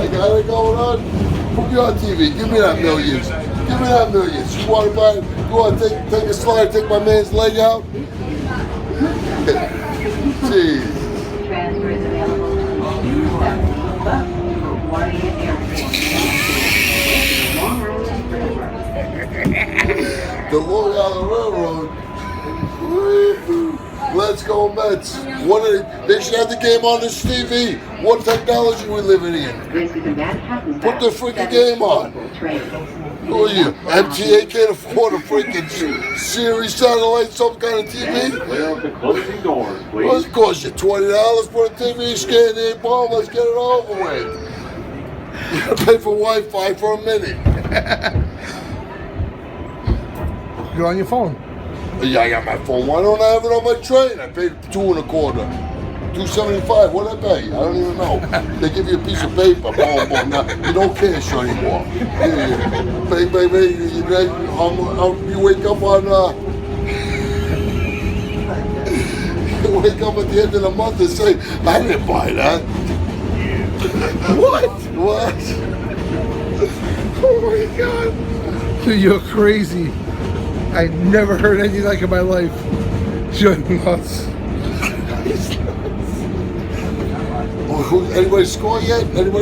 I got it going on. Put me on TV. Give me that millions. Give me that millions. You want to buy? You want to take a slide, take my man's leg out? Jeez. Transfer is available to LaGuardia Airport. Long Island Railroad. The Long Island Railroad. Woo-hoo. Let's go Mets. They should have the game on this TV. What technology we living in? Put the freaking game on. Who are you? MTA can't afford a freaking Sirius satellite, some kind of TV? Clear of the closing doors, please. What's it cost you? $20 for a TV scan the ball? Let's get it over with. You gotta pay for Wi-Fi for a minute. You're on your phone. Yeah, I got my phone. Why don't I have it on my train? I paid $2.25. $2.75. What did I pay? I don't even know. They give you a piece of paper. Boom, boom. Now, you don't cash anymore. You wake up on. You wake up at the end of the month and say, I didn't buy that. What? What? Oh my God. Dude, you're crazy. I never heard anything like it in my life. You're nuts. Anybody score yet? Anybody?